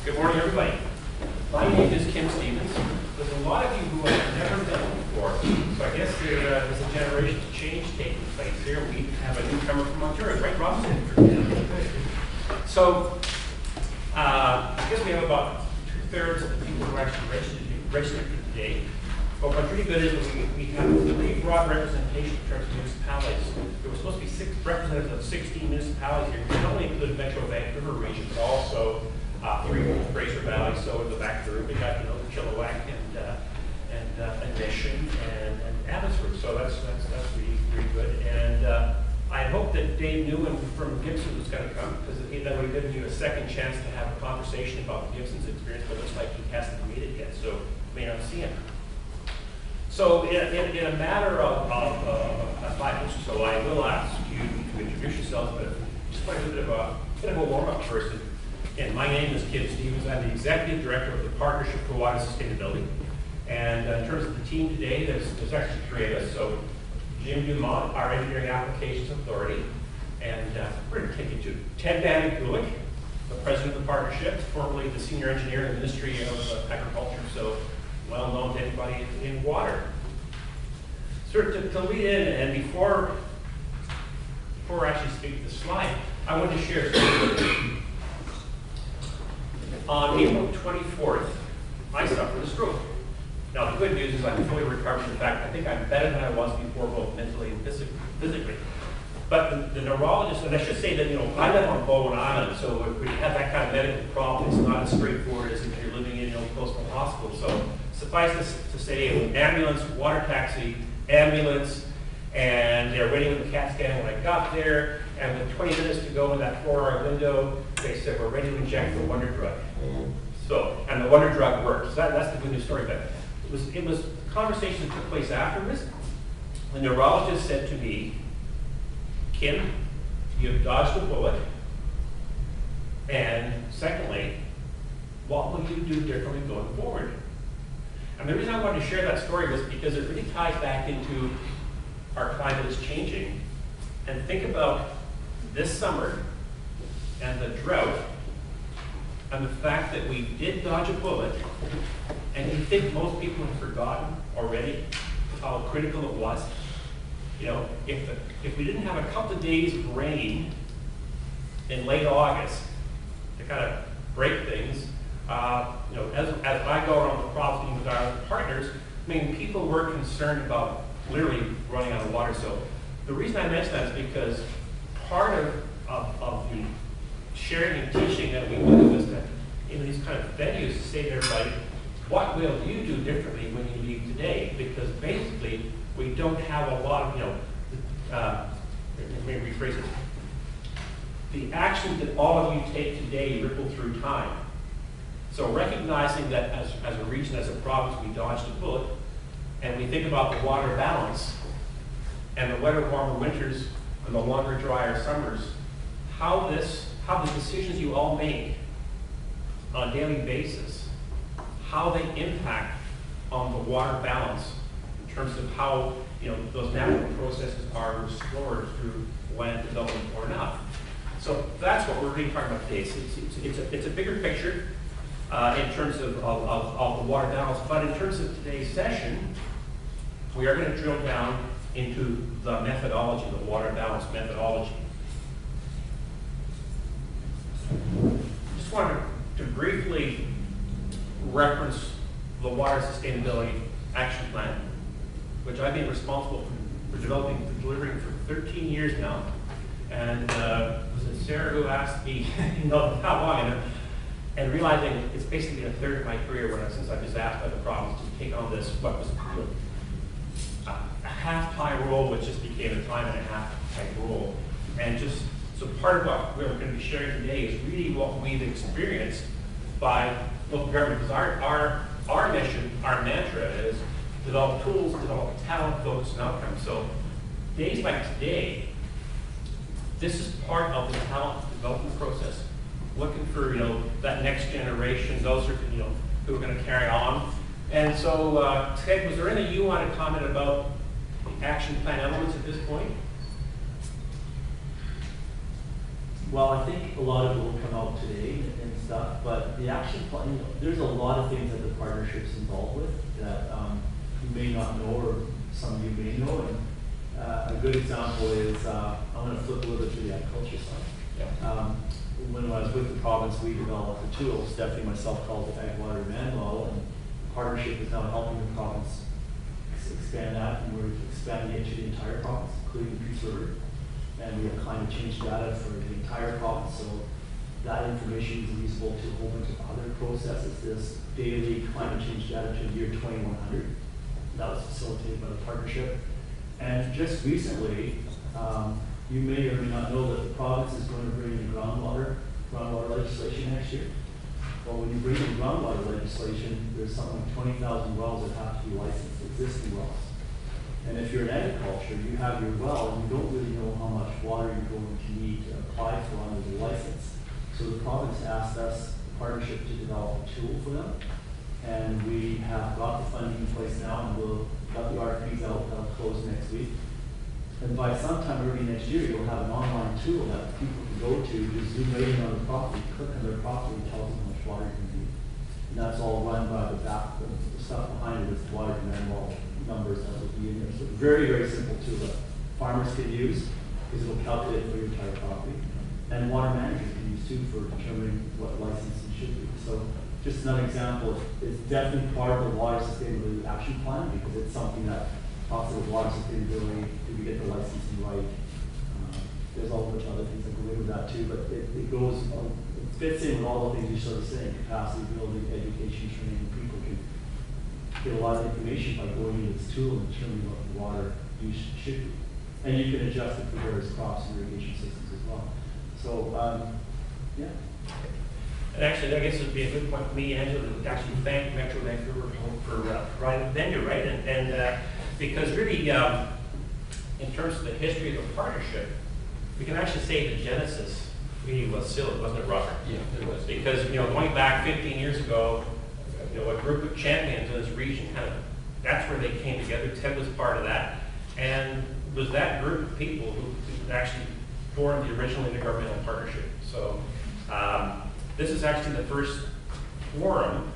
Good morning, everybody. My name is Kim Stevens. There's a lot of you who I've never met before, so I guess there's a generation change taking place here. We have a newcomer from Ontario, right, Robinson? So, I guess we have about 2/3 of the people who are actually registered for today. But what's really good is we have a pretty broad representation in terms of municipalities. There were supposed to be 6 representatives of 16 municipalities here. We not only include Metro Vancouver region, but also 3 from the Fraser Valley. So in the back of the room, we got Chilliwack and Mission and Abbotsford. So that's really good. And I hope that Dave Newen from Gibson was going to come, because that would have given you a second chance to have a conversation about Gibson's experience. But it looks like he hasn't made it yet, so we may not see him. So in a matter of 5 minutes or so, I will ask you to introduce yourselves, but just want to do a bit of a warm-up first. And my name is Kim Stevens. I'm the Executive Director of the Partnership for Water Sustainability. And in terms of the team today, there's actually 3 of us. So Jim Dumont, our Engineering Applications Authority. And we're going to take you to Ted Van Kulik, the President of the Partnership, formerly the Senior Engineer in the Ministry of Agriculture. So well known to anybody in water. So to lead in, and before I actually speak to the slide, I want to share something. On April 24th, I suffered a stroke. Now the good news is I'm fully recovered. In fact, I think I'm better than I was before, both mentally and physically. But the neurologist, and I should say that I live on Bowen Island, so when you have that kind of medical problem, it's not as straightforward as if you're living in close to a hospital. So suffice to say, ambulance, water taxi, ambulance, and they're waiting with the CAT scan when I got there, and with 20 minutes to go in that 4-hour window, they said, we're ready to inject the wonder drug. So, and the wonder drug worked. So that's the good news story. But it was a conversation that took place afterwards. The neurologist said to me, Kim, you've dodged a bullet, and secondly, what will you do differently going forward? And the reason I wanted to share that story was because it really ties back into our climate is changing. And think about this summer and the drought and the fact that we did dodge a bullet, and you think most people have forgotten already how critical it was. If we didn't have a couple of days of rain in late August to kind of break things, as I go around the province with our partners, people were concerned about literally running out of water. So the reason I mention that is because part of the sharing and teaching that we do is that in these kind of venues to say to everybody, what will you do differently when you leave today? Because basically, we don't have a lot of, let me rephrase it. The actions that all of you take today ripple through time. So recognizing that as a region, as a province, we dodged a bullet, and we think about the water balance and the wetter, warmer winters and the longer, drier summers, how the decisions you all make on a daily basis, how they impact on the water balance in terms of how those natural processes are restored through land development or not. So that's what we're really talking about today. It's a bigger picture in terms of the water balance, but in terms of today's session, we are going to drill down into the methodology, the water balance methodology. Just wanted to briefly reference the Water Sustainability Action Plan, which I've been responsible for developing, for delivering for 13 years now. And was it Sarah who asked me, how long? And realizing it's basically a third of my career since I was asked by the province to take on this, what was a half-time role, which just became a time and a half type role. And so part of what we're going to be sharing today is really what we've experienced by local government, because our mission, our mantra is develop tools, develop talent, focus, and outcomes. So days like today, this is part of the talent development process. Looking for that next generation, those who are going to carry on. And so, Ted, was there anything you want to comment about the action plan elements at this point? Well, I think a lot of it will come out today and stuff, but the action plan, there's a lot of things that the partnership's involved with that you may not know, or some of you may know. And a good example is, I'm going to flip a little bit to the agriculture side. Yeah. When I was with the province, we developed the tool. Stephanie and myself called it Ag Water Demand Model, and the partnership is now helping the province expand that, and we're expanding it to the entire province, including Peace River. And we have climate change data for the entire province, so that information is usable to a whole bunch of other processes. This daily climate change data to the year 2100, that was facilitated by the partnership. And just recently, you may or may not know that the province is going to bring in groundwater legislation next year. Well, when you bring in groundwater legislation, there's something like 20,000 wells that have to be licensed, existing wells. And if you're in agriculture, you have your well, and you don't really know how much water you're going to need to apply for under the license. So the province asked us, the partnership, to develop a tool for them. And we have got the funding in place now, and we'll got the RFPs out, that'll close next week. And by sometime early next year, you'll have an online tool that people can go to, just zoom right in on the property, click on their property, and tell them how much water you need. And that's all run by the back, the stuff behind it is water demand model numbers that will be in there. So very, very simple tool that farmers can use, because it'll calculate for your entire property. And water managers can use too for determining what licensing should be. So just another example, it's definitely part of the water sustainability action plan, because it's something that talks about water sustainability. Do we get the licensing right? There's a whole bunch of other things that go into that too, but it goes, it fits in with all the things you're sort of saying: capacity building, education, training. People can get a lot of information by going into this tool and determining what the water use should be. And you can adjust it for various crops and irrigation systems as well. So, yeah. And actually, I guess it would be a good point for me, Angela, to actually thank Metro Vancouver for providing the venue, right? And because really, in terms of the history of the partnership, we can actually say the genesis really was silly, wasn't it, Robert? Yeah, it was. Because, going back 15 years ago, a group of champions in this region, that's where they came together. Ted was part of that. And it was that group of people who actually formed the original intergovernmental partnership. So this is actually the first forum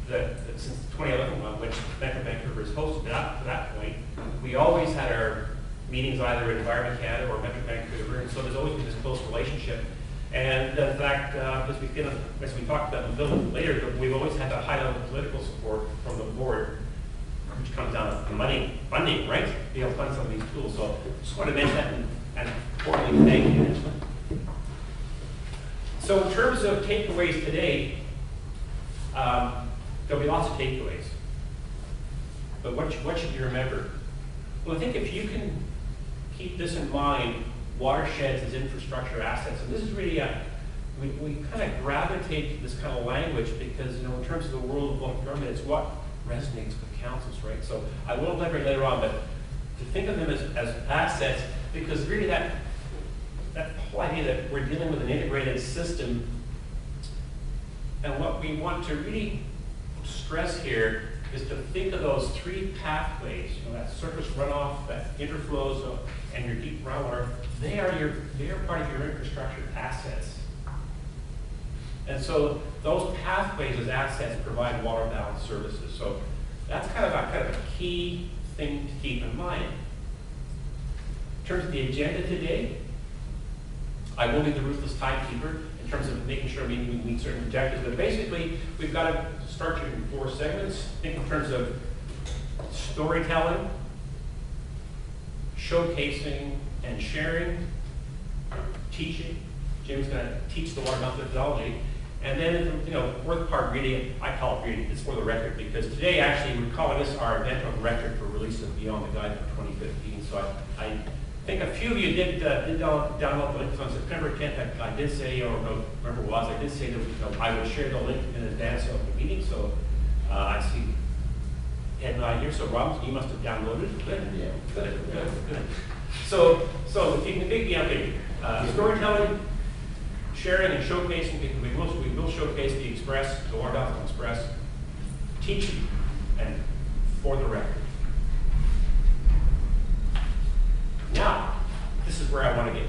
that since 2011 one, which Metro Vancouver has hosted. Up to that point, we always had our meetings either at Environment Canada or Metro Vancouver, and so there's always been this close relationship. And in fact, as we talked about in the bill later, we've always had a high level of political support from the board, which comes down to money, funding, right? To be able to fund some of these tools. So just want to mention that and formally thank you. So in terms of takeaways today, there'll be lots of takeaways. But what should you remember? Well, I think if you can keep this in mind, watersheds as infrastructure assets, and this is really we kind of gravitate to this kind of language because, in terms of the world of local government, it's what resonates with councils, right? So I will elaborate later on, but to think of them as assets, because really that whole idea that we're dealing with an integrated system, and what we want to really stress here is to think of those three pathways, that surface runoff, that interflows, and your deep groundwater. They are part of your infrastructure assets. And so those pathways as assets provide water balance services. So that's kind of a key thing to keep in mind. In terms of the agenda today, I will be the ruthless timekeeper in terms of making sure we meet certain objectives. But basically, we've got to structure in 4 segments. Think in terms of storytelling, showcasing and sharing, teaching. Jim's going to teach the water balance methodology. And then, fourth part, really, I call it really, it's for the record, because today, actually, we're calling this our event on record for release of Beyond the Guide for 2015. So I think a few of you did download the link on September 10th. I did say, or no, remember it was, I did say that I would share the link in advance of the meeting. So I see Ed and I here. So Rob, you must have downloaded it. Good. Yeah. Good. So if you can think me up, storytelling, sharing and showcasing, because we will showcase the Express, the Water Balance Express, teaching, and for the record. Now, this is where I want to get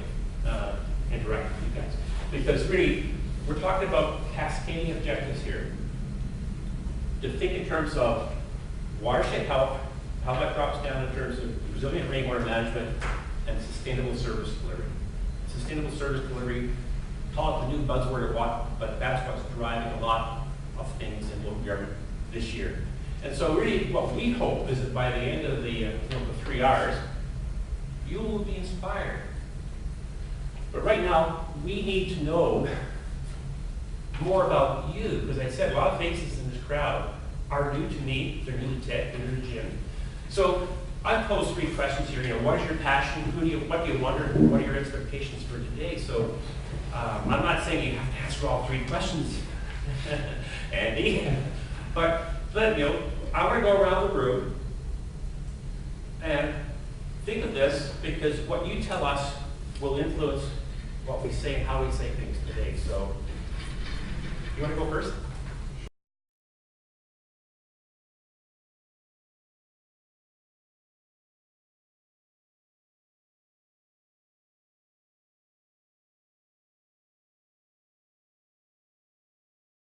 interactive with you guys. Because really, we're talking about cascading objectives here. To think in terms of watershed health, how that drops down in terms of resilient rainwater management and sustainable service delivery. Sustainable service delivery, call it the new buzzword or what, but that's what's driving a lot of things in local government this year. And so really what we hope is that by the end of the 3 hours, you will be inspired. But right now, we need to know more about you, because I said a lot of faces in this crowd are new to me, they're new to Ted, they're new to Jim. So I posed 3 questions here. What is your passion? What do you wonder? What are your expectations for today? So I'm not saying you have to answer all 3 questions, Andy, but I want to go around the room and think of this, because what you tell us will influence what we say and how we say things today. So, you want to go first?